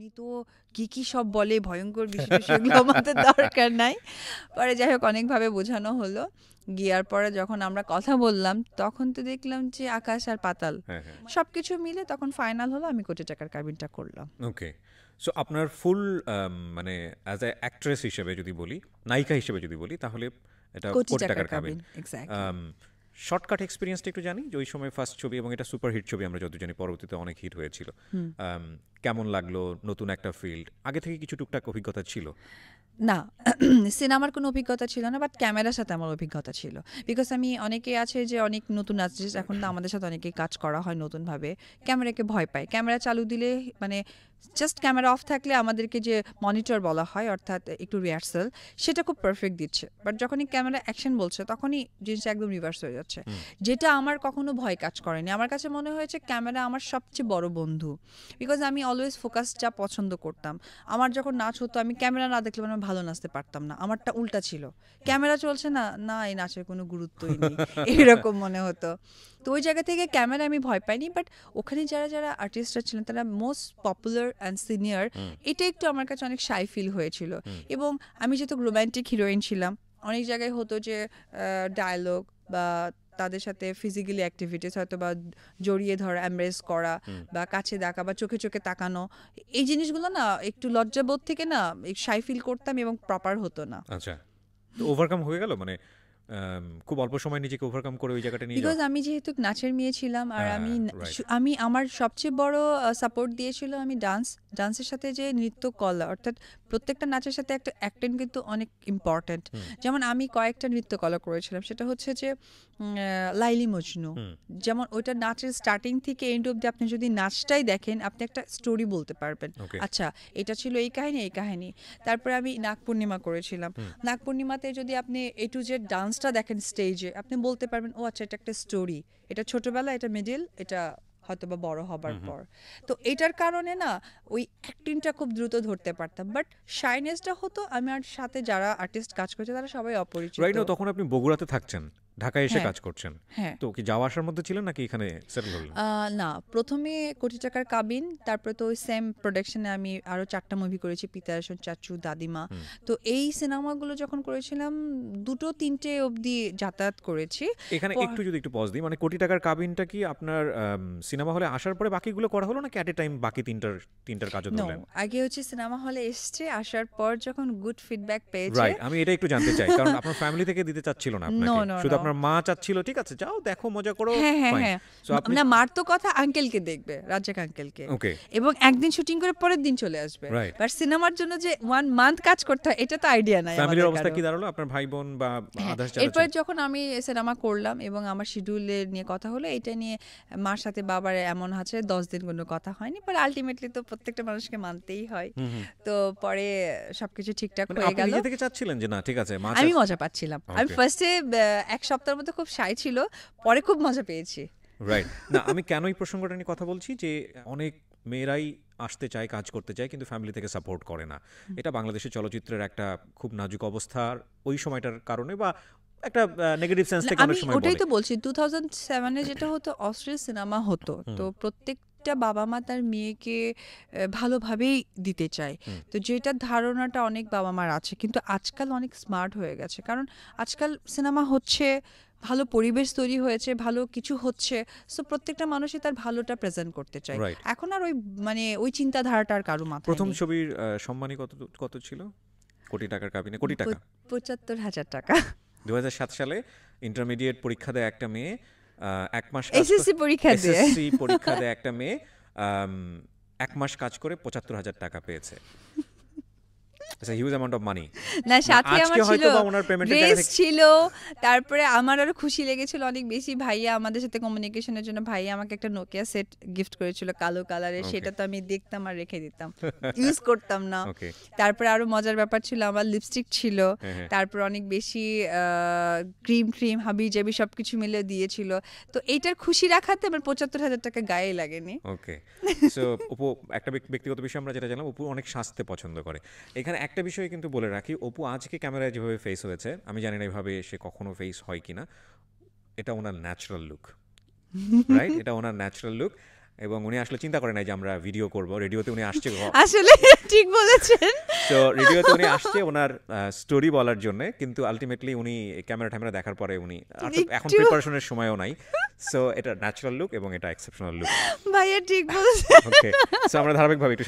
উনি তো কি সব বলে ভয়ঙ্কর বিষয় সেগুলো আমাদের দরকার নাই। পরে যাই হোক অনেকভাবে বোঝানো হলো। গিয়ার পরে যখন আমরা কথা বললাম তখন তো দেখলাম যে আকাশ আর পাতাল। সবকিছু মিলে তখন ফাইনাল হলো আমি কোটি টাকার কাবিনটা করলাম। ওকে, সো আপনার ফুল মানে অ্যাজ এ অ্যাক্ট্রেস হিসেবে যদি বলি, নায়িকা হিসেবে যদি বলি, তাহলে এটা কোটি কোটি টাকার টাকার কাবিন। কাবিন এক্স্যাক্টলি। শর্টকাট এক্সপিরিয়েন্সটা একটু জানি যে ওই সময় ফার্স্ট ছবি এবং এটা সুপার হিট ছবি আমরা যত জানি, পরবর্তীতে অনেক হিট হয়েছিল। কেমন লাগলো? নতুন একটা ফিল্ড, আগে থেকে কিছু টুকটাক অভিজ্ঞতা ছিল? না, সিনেমার কোনো অভিজ্ঞতা ছিল না, বাট ক্যামেরার সাথে আমার অভিজ্ঞতা ছিল। বিকজ আমি অনেকে আছে যে অনেক নতুন আর্টিস্ট, এখন তো আমাদের সাথে অনেকেই কাজ করা হয় নতুনভাবে, ক্যামেরাকে ভয় পায়। ক্যামেরা চালু দিলে মানে জাস্ট ক্যামেরা অফ থাকলে আমাদেরকে যে মনিটর বলা হয় অর্থাৎ একটু রিহার্সাল, সেটা খুব পারফেক্ট দিচ্ছে, বাট যখনই ক্যামেরা অ্যাকশন বলছে তখনই জিনিসটা একদম রিভার্স হয়ে যাচ্ছে, যেটা আমার কখনো ভয় কাজ করেনি। আমার কাছে মনে হয়েছে ক্যামেরা আমার সবচেয়ে বড় বন্ধু, বিকজ আমি অলওয়েজ ফোকাসটা পছন্দ করতাম। আমার যখন নাচ হতো আমি ক্যামেরা না দেখলে মানে ভালো নাচতে পারতাম না, আমারটা উল্টা ছিল, ক্যামেরা চলছে না না এই নাচের কোনো গুরুত্বই নেই এরকম মনে হতো। তো ওই জায়গা থেকে ক্যামেরা আমি ভয় পাইনি, বাট ওখানে যারা যারা আর্টিস্টরা ছিলেন তারা মোস্ট পপুলার অ্যান্ড সিনিয়র, এটা একটু আমার কাছে অনেক শাই ফিল হয়েছিল। এবং আমি যেহেতু রোম্যান্টিক হিরোইন ছিলাম, অনেক জায়গায় হতো যে ডায়ালগ বা তাদের সাথে ফিজিক্যালি অ্যাক্টিভিটিস হয়তো বা জড়িয়ে ধরা, এমব্রেস করা বা কাছে ডাকা বা চোখে চোখে তাকানো, এই জিনিসগুলো না একটু লজ্জাবোধ থেকে না শাই ফিল করতাম এবং প্রপার হতো না। আচ্ছা, তো ওভারকাম হয়ে গেল মানে খুব অল্প সময় নিজেকে ওভারকাম করে ওই জায়গাটা নিয়ে বিকজ যাওয়া? আমি যেহেতু নাচের মেয়ে ছিলাম আর আমি রাইট। আমি আমার সবচেয়ে বড় সাপোর্ট দিয়েছিল আমি ডান্সের সাথে যে নৃত্য কলা, অর্থাৎ প্রত্যেকটা নাচের সাথে একটা অ্যাক্টিং কিন্তু অনেক ইম্পর্ট্যান্ট। যেমন আমি কয়েকটা নৃত্য কলা করেছিলাম, সেটা হচ্ছে যে লাইলি মজনু, যেমন ওইটা নাচের স্টার্টিং থেকে এন্ড অব্দি আপনি যদি নাচটাই দেখেন আপনি একটা স্টোরি বলতে পারবেন, আচ্ছা এটা ছিল এই কাহিনী এই কাহিনী। তারপরে আমি নাগ পূর্ণিমা করেছিলাম, নাগ পূর্ণিমাতে যদি আপনি এ টু জেড ডান্সটা দেখেন স্টেজে আপনি বলতে পারবেন ও আচ্ছা এটা একটা স্টোরি, এটা ছোটবেলা, এটা মিডিল, এটা হয়তো বা বড় হবার পর। তো এটার কারণে না ওই অ্যাক্টিংটা খুব দ্রুত ধরতে পারতাম, বাট শাইনেসটা হতো আমার সাথে যারা আর্টিস্ট কাজ করছে তারা সবাই অপরিচিত। রাইট, না তখন আপনি বগুড়াতে থাকছেন, ঢাকায় এসে হ্যাঁ, কাজ করছেন, হ্যাঁ। তো কি যাওয়া আসার মধ্যে ছিলেন নাকি এখানে সেটেল হলেন? না, প্রথমে কোটি টাকার কাবিন, তারপরে তো ওই সেম প্রোডাকশনে আমি আরো ৪টা মুভি করেছি, পিতারাসন, চাচু, দাদিমা। তো এই সিনেমাগুলো যখন করেছিলাম ২টো-৩টে অবধি যাতায়াত করেছি। এখানে একটু যদি একটু পজ দিই, মানে কোটি টাকার কাবিনটা কি আপনার সিনেমা হলে আসার পরে বাকিগুলো করা হলো নাকি অ্যাট এ টাইম বাকি তিনটার কাজও নো, ধরলেন? আগে হচ্ছে সিনেমা হলে এসছে, আসার পর যখন গুড ফিডব্যাক পেয়েছে। রাইট, আমি এটা একটু জানতে চাই কারণ আপনার ফ্যামিলি থেকে দিতে চাচ্ছিল না আপনাকে, শুধু আপনার মা চাচ্ছিল ঠিক আছে যাও দেখো মজা করো। হ্যাঁ হ্যাঁ ফাইন। হ্যাঁ, সো আপনি না মার তো কথা আঙ্কেলকে দেখবে, রাজ্জাক আঙ্কেলকে, ওকে, এবং একদিন শুটিং করে পরের দিন চলে আসবে। রাইট। বাট সিনেমার জন্য যে 1 মান্থ কাজ করতে হয় এটা তো আইডিয়া নাই ফ্যামিলির আমাদের অবস্থা কারো। কি দাঁড়ালো? আপনার ভাই বোন বা আদার্স যারা এরপর ছিল? যখন আমি সিনেমা করলাম এবং আমার শিডিউলের নিয়ে কথা হলো, এটা নিয়ে মার সাথে বাবার এমন আছে 10 দিন কোনো কথা হয়নি, পরে আলটিমেটলি তো প্রত্যেকটা মানুষকে মানতেই হয়। তো পরে সবকিছু ঠিকঠাক মানে হয়ে আপনি গেল। নিজে থেকে চাচ্ছিলেন যে না ঠিক আছে মা আমি মজা পাচ্ছিলাম। আমি Okay. ফার্স্টে 1 সপ্তাহের মধ্যে খুব শাই ছিল, পরে খুব মজা পেয়েছি। রাইট, না আমি কেন এই প্রসঙ্গটা নিয়ে কথা বলছি যে অনেক মেয়েরাই আসতে চায়, কাজ করতে চায়, কিন্তু ফ্যামিলি থেকে সাপোর্ট করে না। এটা বাংলাদেশের চলচ্চিত্রের একটা খুব নাজুক অবস্থার ওই সময়টার কারণে বা একটা নেগেটিভ সেন্স না, থেকে আমি অনেক সময় ওটাই বলে। তো বলছি 2007 এ যেটা হতো অস্ট্রেল সিনেমা হতো, তো প্রত্যেকটা বাবা মা তার মেয়েকে ভালোভাবেই দিতে চায়। তো যেটার ধারণাটা অনেক বাবা মার আছে, কিন্তু আজকাল অনেক স্মার্ট হয়ে গেছে, কারণ আজকাল সিনেমা হচ্ছে, ভালো পরিবেশ তৈরি হয়েছে, ভালো কিছু হচ্ছে, সো প্রত্যেকটা মানুষই তার ভালোটা প্রেজেন্ট করতে চায়। রাইট। এখন আর ওই মানে ওই চিন্তাধারাটা আর কারো মাথায় প্রথম নেই। ছবির সম্মানী কত ছিল? কোটি টাকার কাবিনে কোটি টাকা ৭৫,০০০ টাকা। 2007 সালে ইন্টারমিডিয়েট পরীক্ষা দেয় একটা মেয়ে, 1 মাস কাজ এসএসসি পরীক্ষা দিয়ে। এসএসসি পরীক্ষা দেয় একটা মেয়ে, 1 মাস কাজ করে ৭৫,০০০ টাকা পেয়েছে। It's a huge amount of money. না, সাথে আমার আজকে ছিল হয়তো বা ওনার পেমেন্টের জায়গা ড্রেস থেকে ছিল, তারপরে আমার আরো খুশি লেগেছিল অনেক বেশি, ভাইয়া আমাদের সাথে কমিউনিকেশনের জন্য ভাইয়া আমাকে একটা নোকিয়া সেট গিফট করেছিল কালো কালারের, সেটা তো আমি দেখতাম আর রেখে দিতাম, ইউজ করতাম না। ওকে, তারপরে আরো মজার ব্যাপার ছিল আমার লিপস্টিক ছিল, তারপর অনেক বেশি ক্রিম হাবিজাবি সবকিছু মিলে দিয়েছিল। তো এইটার খুশি রাখাতে আমার ৭৫,০০০ টাকা গায়ে লাগেনি। ওকে। সো অপু, একটা ব্যক্তিগত বিষয় আমরা যেটা জানলাম, অপু অনেক সাজতে পছন্দ করে। এখানে একটা বিষয় কিন্তু বলে রাখি, অপু আজকে ক্যামেরায় যেভাবে ফেস হয়েছে আমি জানি না এভাবে সে কখনো ফেস হয় কিনা, এটা ওনার ন্যাচারাল লুক। রাইট, এটা ওনার ন্যাচারাল লুক। এবং উনি আসলে চিন্তা করে নাই যে আমরা ভিডিও করব, রেডিওতে উনি আসছে। আসলে ঠিক বলেছেন। সো রেডিওতে উনি আসছে ওনার স্টোরি বলার জন্য, কিন্তু আলটিমেটলি উনি ক্যামেরা দেখার পরে উনি এখন একটু প্রিপারেশনের সময়ও নাই। সো এটা ন্যাচারাল লুক এবং এটা এক্সেপশনাল লুক। ভাইয়া ঠিক বলেছেন। ওকে, সো আমরা ধারাবাহিকভাবে একটু